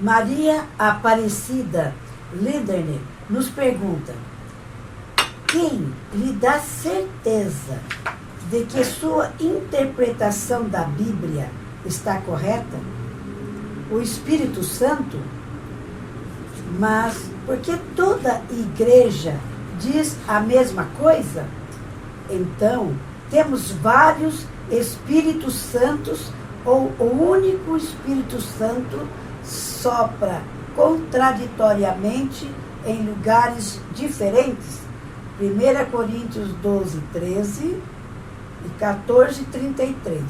Maria Aparecida Lindner nos pergunta: quem lhe dá certeza de que sua interpretação da Bíblia está correta? O Espírito Santo? Mas porque toda igreja diz a mesma coisa? Então, temos vários Espíritos Santos ou o único Espírito Santo sopra contraditoriamente em lugares diferentes? 1 Coríntios 12, 13 e 14, 33.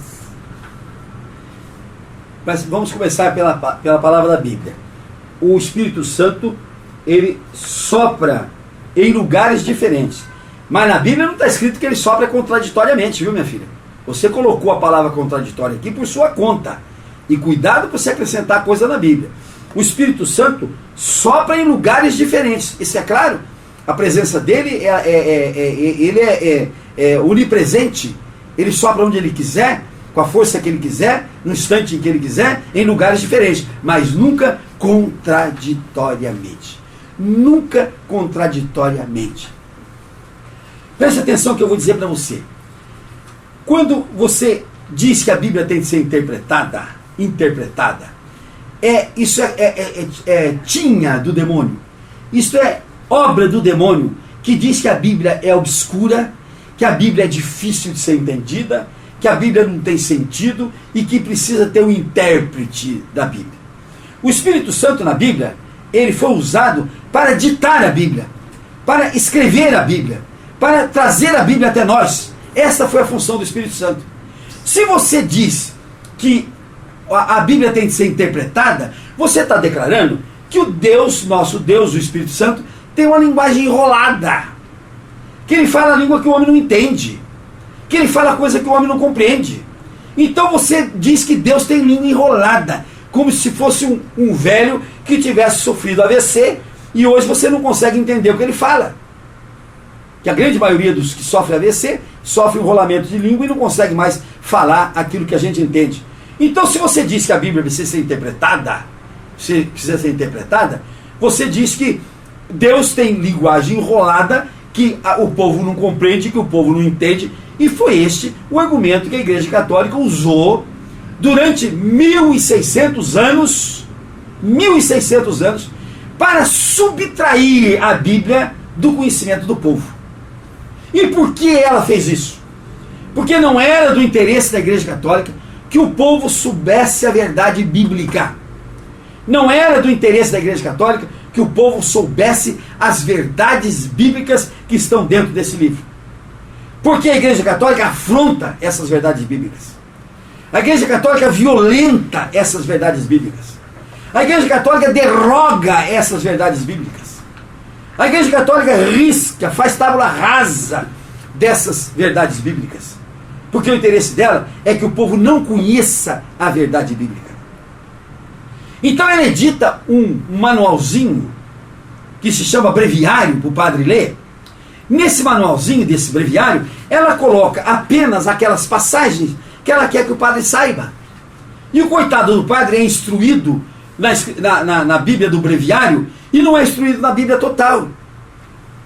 Mas vamos começar pela palavra da Bíblia. O Espírito Santo, ele sopra em lugares diferentes. Mas na Bíblia não está escrito que ele sopra contraditoriamente, viu, minha filha? Você colocou a palavra contraditória aqui por sua conta. E cuidado para você acrescentar coisa na Bíblia. O Espírito Santo sopra em lugares diferentes. Isso é claro? A presença dele é onipresente. Ele sopra onde ele quiser, com a força que ele quiser, no instante em que ele quiser, em lugares diferentes. Mas nunca contraditoriamente. Nunca contraditoriamente. Preste atenção que eu vou dizer para você. Quando você diz que a Bíblia tem que ser interpretada, isso é tinha do demônio. Isso é obra do demônio, que diz que a Bíblia é obscura, que a Bíblia é difícil de ser entendida, que a Bíblia não tem sentido e que precisa ter um intérprete da Bíblia. O Espírito Santo na Bíblia, ele foi usado para ditar a Bíblia, para escrever a Bíblia, para trazer a Bíblia até nós. Essa foi a função do Espírito Santo. Se você diz que a Bíblia tem que ser interpretada, você está declarando que o Deus, nosso Deus, o Espírito Santo, tem uma linguagem enrolada, que ele fala a língua que o homem não entende, que ele fala coisa que o homem não compreende. Então você diz que Deus tem língua enrolada, como se fosse um velho que tivesse sofrido AVC e hoje você não consegue entender o que ele fala. Que a grande maioria dos que sofrem AVC sofre um rolamento de língua e não consegue mais falar aquilo que a gente entende. Então, se você diz que a Bíblia precisa ser interpretada, você diz que Deus tem linguagem enrolada, que o povo não compreende, que o povo não entende, e foi este o argumento que a Igreja Católica usou durante 1.600 anos, para subtrair a Bíblia do conhecimento do povo. E por que ela fez isso? Porque não era do interesse da Igreja Católica que o povo soubesse a verdade bíblica. Não era do interesse da Igreja Católica que o povo soubesse as verdades bíblicas que estão dentro desse livro. Porque a Igreja Católica afronta essas verdades bíblicas. A Igreja Católica violenta essas verdades bíblicas. A Igreja Católica derroga essas verdades bíblicas. A Igreja Católica risca, faz tábula rasa dessas verdades bíblicas. Porque o interesse dela é que o povo não conheça a verdade bíblica. Então ela edita um manualzinho que se chama breviário para o padre ler. Nesse manualzinho desse breviário, ela coloca apenas aquelas passagens que ela quer que o padre saiba. E o coitado do padre é instruído na Bíblia do breviário e não é instruído na Bíblia total.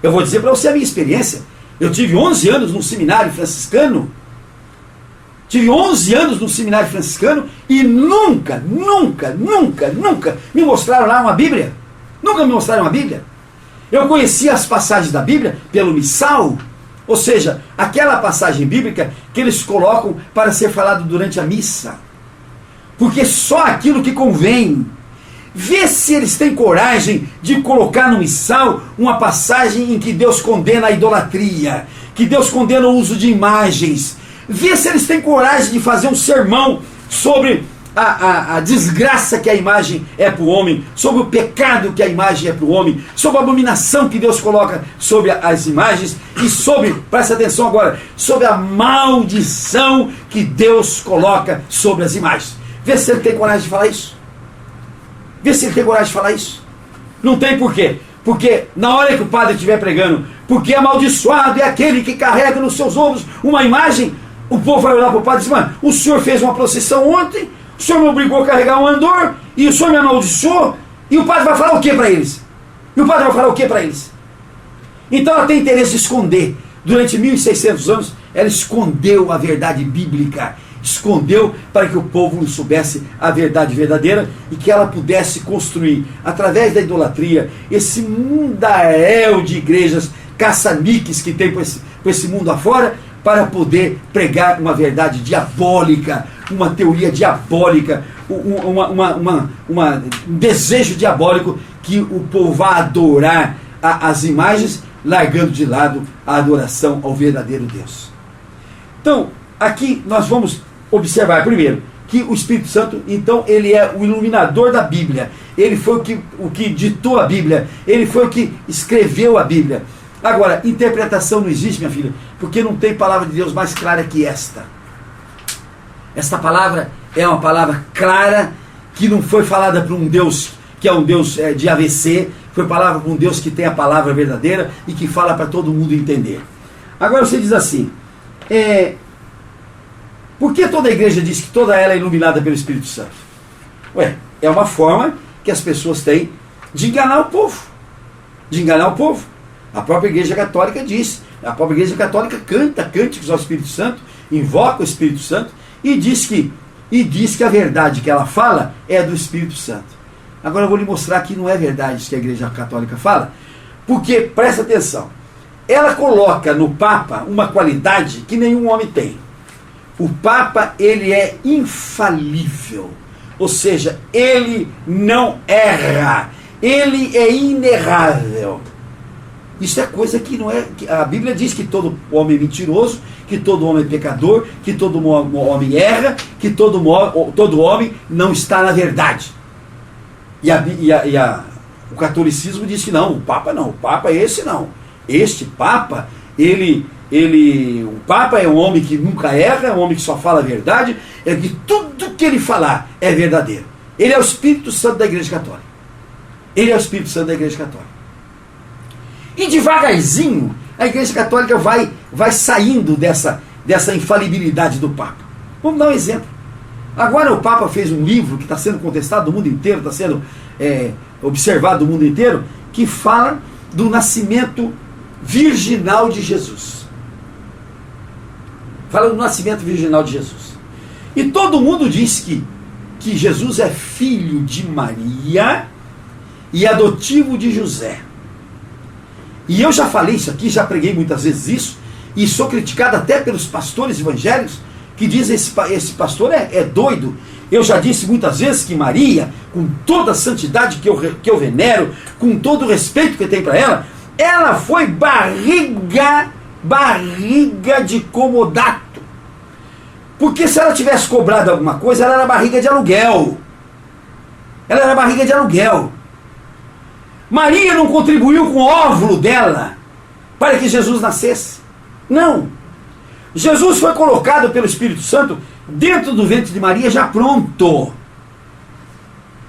Eu vou dizer para você a minha experiência. Eu tive 11 anos no seminário franciscano. E nunca me mostraram lá uma Bíblia. Nunca me mostraram uma Bíblia. Eu conhecia as passagens da Bíblia pelo missal, ou seja, aquela passagem bíblica que eles colocam para ser falado durante a missa. Porque só aquilo que convém. Vê se eles têm coragem de colocar no missal uma passagem em que Deus condena a idolatria, que Deus condena o uso de imagens. Vê se eles têm coragem de fazer um sermão sobre a desgraça que a imagem é para o homem, sobre o pecado que a imagem é para o homem, sobre a abominação que Deus coloca sobre as imagens e sobre, presta atenção agora, sobre a maldição que Deus coloca sobre as imagens. Vê se ele tem coragem de falar isso. Não tem por quê? Porque na hora que o padre estiver pregando, porque amaldiçoado é aquele que carrega nos seus ombros uma imagem, o povo vai olhar para o padre e dizer: mano, o senhor fez uma procissão ontem, o senhor me obrigou a carregar um andor, e o senhor me amaldiçoou, e o padre vai falar o que para eles? E o padre vai falar o que para eles? Então ela tem interesse de esconder. Durante 1600 anos, ela escondeu a verdade bíblica, escondeu para que o povo não soubesse a verdade verdadeira e que ela pudesse construir, através da idolatria, esse mundaréu de igrejas caça-níqueis que tem por esse mundo afora, para poder pregar uma verdade diabólica, uma teoria diabólica, um desejo diabólico que o povo vá adorar as imagens, largando de lado a adoração ao verdadeiro Deus. Então, aqui nós vamos observar primeiro que o Espírito Santo, então, ele é o iluminador da Bíblia. Ele foi o que ditou a Bíblia. Ele foi o que escreveu a Bíblia. Agora, interpretação não existe, minha filha, porque não tem palavra de Deus mais clara que esta. Esta palavra é uma palavra clara, que não foi falada por um Deus que é um Deus de AVC, foi palavra para um Deus que tem a palavra verdadeira e que fala para todo mundo entender. Agora você diz assim, por que toda a igreja diz que toda ela é iluminada pelo Espírito Santo? Ué, é uma forma que as pessoas têm de enganar o povo. De enganar o povo. A própria Igreja Católica diz, a própria Igreja Católica canta cânticos ao Espírito Santo, invoca o Espírito Santo e diz que a verdade que ela fala é do Espírito Santo. Agora eu vou lhe mostrar que não é verdade isso que a Igreja Católica fala, porque, presta atenção, ela coloca no Papa uma qualidade que nenhum homem tem. O Papa, ele é infalível, ou seja, ele não erra, ele é inerrável. Isso é coisa que não é... A Bíblia diz que todo homem é mentiroso, que todo homem é pecador, que todo homem erra, que todo homem não está na verdade. O catolicismo diz que não, o Papa não, o Papa é esse não. Este Papa, o Papa é um homem que nunca erra, é um homem que só fala a verdade, é que tudo que ele falar é verdadeiro. Ele é o Espírito Santo da Igreja Católica. Ele é o Espírito Santo da Igreja Católica. E devagarzinho, a Igreja Católica vai saindo dessa infalibilidade do Papa. Vamos dar um exemplo. Agora o Papa fez um livro que está sendo contestado do mundo inteiro, está sendo observado do mundo inteiro, que fala do nascimento virginal de Jesus. Fala do nascimento virginal de Jesus. E todo mundo diz que Jesus é filho de Maria e adotivo de José. E eu já falei isso aqui, já preguei muitas vezes isso, e sou criticado até pelos pastores evangélicos, que dizem esse pastor é doido. Eu já disse muitas vezes que Maria, com toda a santidade que eu venero, com todo o respeito que eu tenho para ela foi barriga de comodato. Porque se ela tivesse cobrado alguma coisa, ela era barriga de aluguel. Ela era barriga de aluguel. Maria não contribuiu com o óvulo dela para que Jesus nascesse. Não. Jesus foi colocado pelo Espírito Santo dentro do ventre de Maria já pronto.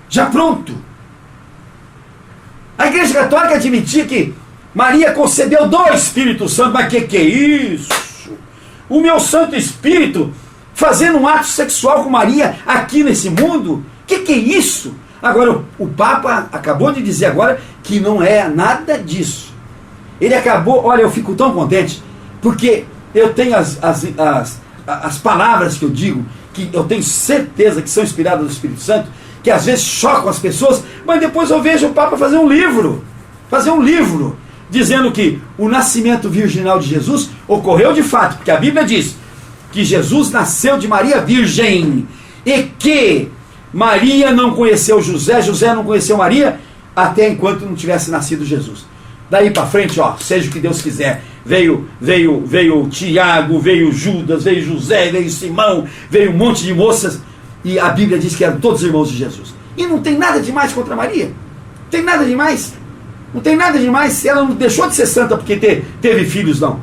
Já pronto. A Igreja Católica admitia que Maria concebeu do Espírito Santo. Mas que é isso? O meu Santo Espírito fazendo um ato sexual com Maria aqui nesse mundo? Que é isso? Agora, o Papa acabou de dizer agora que não é nada disso. Ele acabou, olha, eu fico tão contente, porque eu tenho as palavras que eu digo, que eu tenho certeza que são inspiradas do Espírito Santo, que às vezes chocam as pessoas, mas depois eu vejo o Papa fazer um livro, dizendo que o nascimento virginal de Jesus ocorreu de fato, porque a Bíblia diz que Jesus nasceu de Maria virgem, e que Maria não conheceu José, José não conheceu Maria, até enquanto não tivesse nascido Jesus. Daí para frente, ó, seja o que Deus quiser. Veio Tiago, veio Judas, veio José, veio Simão, veio um monte de moças, e a Bíblia diz que eram todos irmãos de Jesus. E não tem nada demais contra Maria. Não tem nada demais. Não tem nada demais. Ela não deixou de ser santa porque teve filhos, não.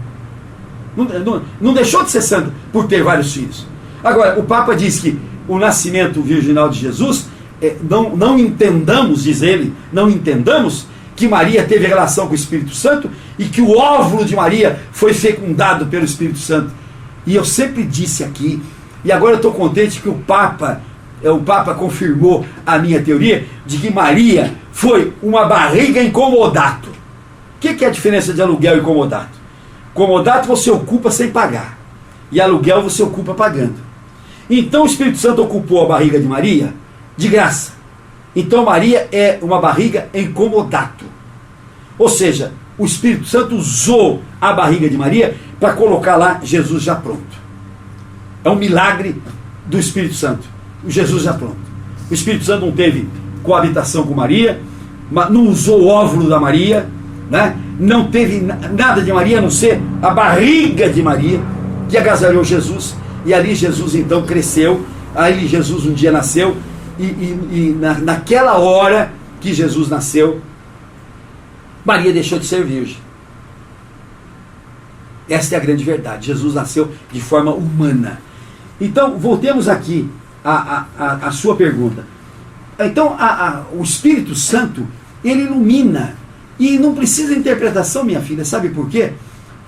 Não deixou de ser santa por ter vários filhos. Agora, o Papa diz que o nascimento virginal de Jesus, não entendamos, diz ele, não entendamos que Maria teve relação com o Espírito Santo e que o óvulo de Maria foi fecundado pelo Espírito Santo. E eu sempre disse aqui, e agora eu estou contente que o Papa o Papa confirmou a minha teoria de que Maria foi uma barriga em comodato. O que é a diferença de aluguel e comodato? Comodato você ocupa sem pagar, e aluguel você ocupa pagando. Então o Espírito Santo ocupou a barriga de Maria de graça. Então Maria é uma barriga em comodato. Ou seja, o Espírito Santo usou a barriga de Maria para colocar lá Jesus já pronto. É um milagre do Espírito Santo. O Jesus já pronto. O Espírito Santo não teve coabitação com Maria, não usou o óvulo da Maria, né? Não teve nada de Maria a não ser a barriga de Maria que agasalhou Jesus. E ali Jesus então cresceu. Aí Jesus um dia nasceu. Naquela hora que Jesus nasceu, Maria deixou de ser virgem. Esta é a grande verdade. Jesus nasceu de forma humana. Então, voltemos aqui à sua pergunta. Então, o Espírito Santo, ele ilumina. E não precisa de interpretação, minha filha. Sabe por quê?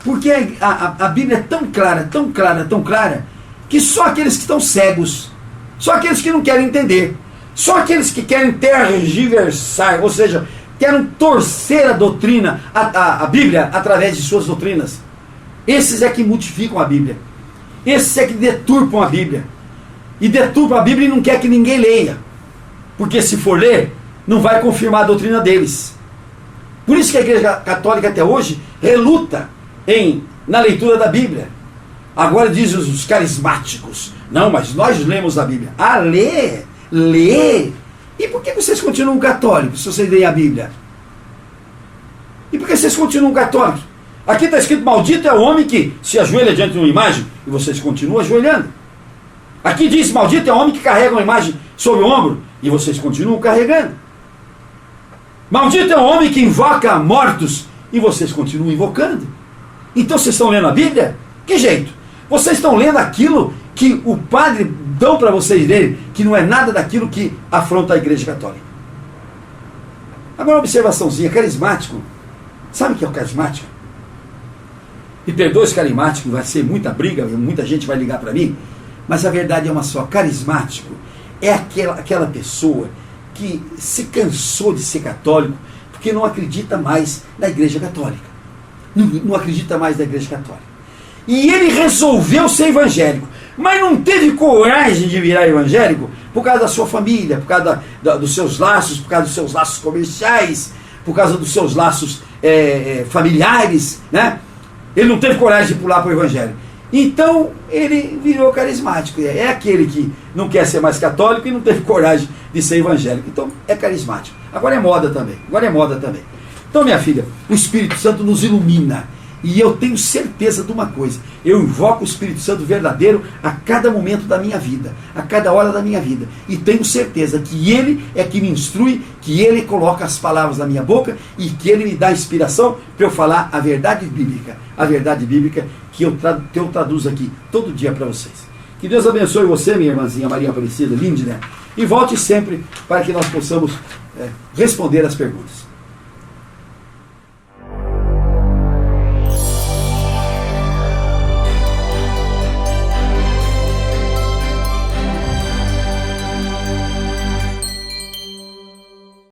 Porque a Bíblia é tão clara, tão clara, tão clara, que só aqueles que estão cegos, só aqueles que não querem entender, só aqueles que querem tergiversar, ou seja, querem torcer a doutrina, a Bíblia, através de suas doutrinas, esses é que modificam a Bíblia. Esses é que deturpam a Bíblia. E deturpam a Bíblia e não quer que ninguém leia. Porque se for ler, não vai confirmar a doutrina deles. Por isso que a Igreja Católica até hoje reluta na leitura da Bíblia. Agora dizem os carismáticos: não, mas nós lemos a Bíblia. Ah, lê! E por que vocês continuam católicos se vocês leem a Bíblia? E por que vocês continuam católicos? Aqui está escrito: maldito é o homem que se ajoelha diante de uma imagem, e vocês continuam ajoelhando. Aqui diz: maldito é o homem que carrega uma imagem sobre o ombro, e vocês continuam carregando. Maldito é o homem que invoca mortos, e vocês continuam invocando. Então vocês estão lendo a Bíblia? Que jeito? Vocês estão lendo aquilo que o padre dão para vocês lerem, que não é nada daquilo que afronta a Igreja Católica. Agora uma observaçãozinha: carismático. Sabe o que é o carismático? Me perdoe os carismáticos, vai ser muita briga, muita gente vai ligar para mim, mas a verdade é uma só: carismático é aquela pessoa que se cansou de ser católico porque não acredita mais na Igreja Católica. Não acredita mais na Igreja Católica. E ele resolveu ser evangélico, mas não teve coragem de virar evangélico por causa da sua família, por causa dos seus laços, por causa dos seus laços comerciais, por causa dos seus laços familiares, né? Ele não teve coragem de pular para o evangelho. Então ele virou carismático. É aquele que não quer ser mais católico e não teve coragem de ser evangélico. Então é carismático. Agora é moda também. Então, minha filha, o Espírito Santo nos ilumina. E eu tenho certeza de uma coisa: eu invoco o Espírito Santo verdadeiro a cada momento da minha vida, a cada hora da minha vida. E tenho certeza que Ele é que me instrui, que Ele coloca as palavras na minha boca e que Ele me dá inspiração para eu falar a verdade bíblica que eu traduzo aqui todo dia para vocês. Que Deus abençoe você, minha irmãzinha Maria Aparecida, Lindner, e volte sempre para que nós possamos responder as perguntas.